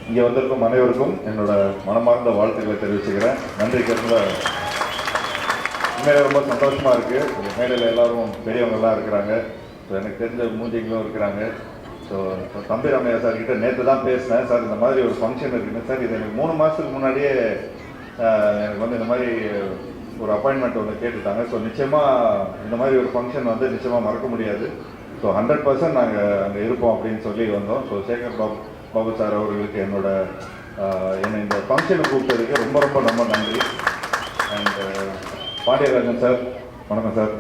இங்கே வந்திருக்கும் அனைவருக்கும் என்னோட மனமார்ந்த வாழ்த்துக்களை தெரிவிச்சுக்கிறேன். நன்றி கேட்கல. உண்மையிலே ரொம்ப சந்தோஷமாக இருக்குது. மேடையில் எல்லோரும் பெரியவங்கள்லாம் இருக்கிறாங்க. ஸோ எனக்கு தெரிஞ்ச மூஞ்சிங்களும் இருக்கிறாங்க. ஸோ தம்பி ராமையா சார் கிட்டே நேற்று தான் பேசினேன். சார் இந்த மாதிரி ஒரு ஃபங்க்ஷன் இருக்குன்னு சார், இது எனக்கு 3 மாதத்துக்கு முன்னாடியே எனக்கு வந்து இந்த மாதிரி ஒரு அப்பாயின்மெண்ட் ஒன்று கேட்டுட்டாங்க. ஸோ நிச்சயமாக இந்த மாதிரி ஒரு ஃபங்க்ஷன் வந்து நிச்சயமாக மறக்க முடியாது. ஸோ 100% நாங்கள் அங்கே இருப்போம் அப்படின்னு சொல்லி வந்தோம். ஸோ சேகர் பாபு சார் அவர்களுக்கு என்னை இந்த ஃபங்க்ஷனை கூப்பிட்டதுக்கு ரொம்ப ரொம்ப ரொம்ப நன்றி. அண்ட் பாண்டியராஜன் சார், வணக்கம் சார்.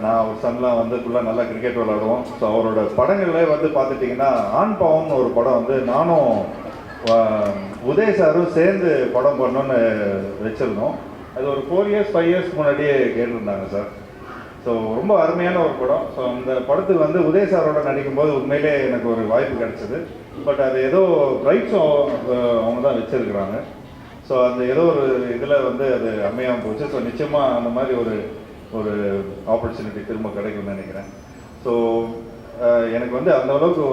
நான் ஒரு சன்லாம் வந்து ஃபுல்லாக நல்லா கிரிக்கெட் விளாடுவோம். ஸோ அவரோட படங்களே வந்து பார்த்துட்டிங்கன்னா ஆண் பாவம்னு ஒரு படம் வந்து நானும் உதய் சாரும் சேர்ந்து படம் பண்ணோன்னு வச்சுருந்தோம். அது ஒரு 4 இயர்ஸ் 5 இயர்ஸ்க்கு முன்னாடியே கேட்டிருந்தாங்க சார். ஸோ ரொம்ப அருமையான ஒரு படம். ஸோ அந்த படத்துக்கு வந்து உதய் சாரோட நடிக்கும்போது உண்மையிலே எனக்கு ஒரு வாய்ப்பு கிடச்சிது. பட் அது ஏதோ ரைட்ஸும் அவங்க தான் வச்சுருக்குறாங்க. ஸோ அந்த ஏதோ ஒரு இதில் வந்து அது அமையாமல் போச்சு. ஸோ நிச்சயமாக அந்த மாதிரி ஒரு ஆப்பர்ச்சுனிட்டி திரும்ப கிடைக்கும்னு நினைக்கிறேன். ஸோ எனக்கு வந்து அந்த அளவுக்கு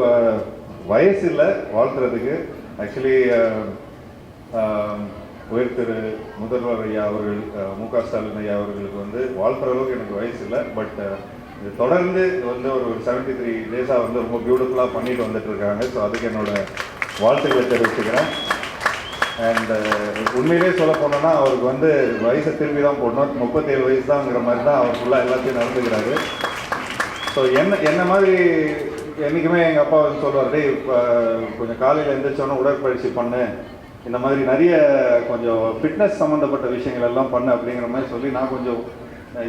வயசு இல்லை வாழ்த்துறதுக்கு. ஆக்சுவலி உயர் திரு முதல்வர் ஐயா அவர்கள், மு.க. ஸ்டாலின் ஐயா அவர்களுக்கு வந்து வாழ்த்துற அளவுக்கு எனக்கு வயசு இல்லை. பட் இது தொடர்ந்து வந்து ஒரு 73 டேஸாக வந்து ரொம்ப பியூட்டிஃபுல்லாக பண்ணிட்டு வந்துட்டு இருக்காங்க. ஸோ அதுக்கு என்னோட வாழ்த்துக்களை தெரிவிச்சுக்கிறேன். அண்ட் உண்மையிலே சொல்ல போனோன்னா அவருக்கு வந்து வயசை திரும்பி தான் போடணும். 37 வயசு தான்ங்கிற மாதிரி தான் அவர் ஃபுல்லாக எல்லாத்தையும் நடந்துக்கிறாரு. ஸோ என்ன மாதிரி என்றைக்குமே எங்கள் அப்பா வந்து சொல்லுவார், டே கொஞ்சம் காலையில் எழுந்திரிச்சோன்னே உடற்பயிற்சி பண்ணு, இந்த மாதிரி நிறைய கொஞ்சம் ஃபிட்னஸ் சம்மந்தப்பட்ட விஷயங்கள் எல்லாம் பண்ணு அப்படிங்கிற மாதிரி சொல்லி நான் கொஞ்சம்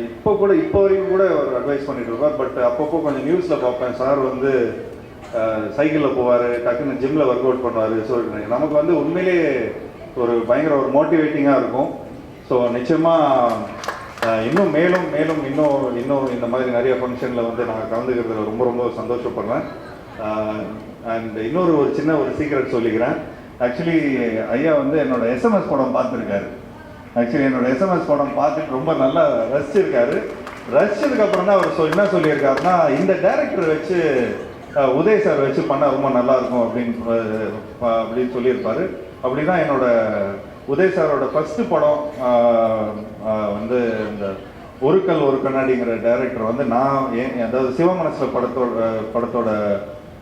இப்போ வரைக்கும் கூட ஒரு அட்வைஸ் பண்ணிட்டு இருப்பேன். பட் அப்பப்போ கொஞ்சம் நியூஸில் பார்ப்பேன், சார் வந்து சைக்கிளில் போவார், டக்குன்னு ஜிம்மில் ஒர்க் அவுட் பண்ணுவார். ஸோ நமக்கு வந்து உண்மையிலே ஒரு பயங்கர ஒரு மோட்டிவேட்டிங்காக இருக்கும். ஸோ நிச்சயமாக இன்னும் மேலும் இன்னும் இந்த மாதிரி நிறைய ஃபங்க்ஷனில் வந்து நான் கலந்துக்கிறதுல ரொம்ப ரொம்ப சந்தோஷப்படுறேன். அண்ட் இன்னொரு சின்ன ஒரு சீக்ரெட் சொல்லிக்கிறேன். ஆக்சுவலி ஐயா வந்து என்னோட எஸ்எம்எஸ் படம் பார்த்துருக்காரு. ஆக்சுவலி என்னோட எஸ்எம்எஸ் படம் பார்த்துட்டு ரொம்ப நல்லா ரசிச்சிருக்காரு. ரசிச்சதுக்கப்புறம் தான் அவர் என்ன சொல்லியிருக்காருன்னா, இந்த டைரக்டரை வச்சு உதய் சார் வச்சு பண்ணால் ரொம்ப நல்லாயிருக்கும் அப்படின்னு சொல்லியிருப்பார். அப்படி தான் என்னோட உதய் சாரோட ஃபஸ்ட்டு படம் வந்து இந்த ஒரு கல் ஒரு கண்ணாடிங்கிற டைரக்டர் வந்து அதாவது சிவமனசில் படத்தோட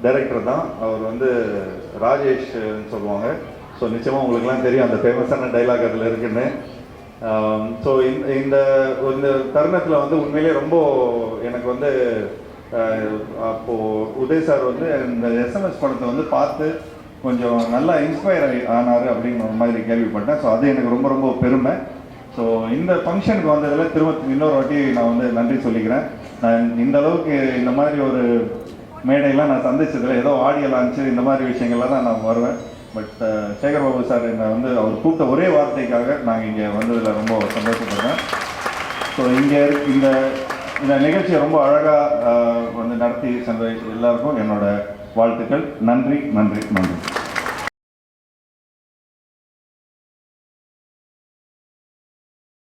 டைரக்டர் தான். அவர் வந்து ராஜேஷ்ன்னு சொல்லுவாங்க. ஸோ நிச்சயமாக உங்களுக்குலாம் தெரியும் அந்த ஃபேமஸான டைலாக் அதில் இருக்குன்னு. ஸோ இந்த தருணத்தில் வந்து உண்மையிலே ரொம்ப எனக்கு வந்து அப்போது உதய் சார் வந்து இந்த எஸ்எம்எஸ் படத்தை வந்து பார்த்து கொஞ்சம் நல்லா இன்ஸ்பயர் ஆனார் அப்படிங்கிற மாதிரி கேள்விப்பட்டேன். ஸோ அது எனக்கு ரொம்ப ரொம்ப பெருமை. ஸோ இந்த ஃபங்க்ஷனுக்கு வந்ததில் திரும்ப இன்னொரு வாட்டி நான் வந்து நன்றி சொல்லிக்கிறேன். நான் இந்த அளவுக்கு இந்த மாதிரி ஒரு மேடையெல்லாம் நான் சந்திச்சதில்லை. ஏதோ ஆடியோ லான்ச்சு இந்த மாதிரி விஷயங்கள்லாம் தான் நான் வருவேன். பட் சேகர் பாபு சார் என்னை வந்து அவர் கூப்பிட்ட ஒரே வார்த்தைக்காக நாங்கள் இங்கே வந்ததில் ரொம்ப சந்தோஷப்படுறேன். ஸோ இங்கே இந்த நிகழ்ச்சியை ரொம்ப அழகாக வந்து நடத்தி சென்ற எல்லாருக்கும் என்னோட வாழ்த்துக்கள். நன்றி.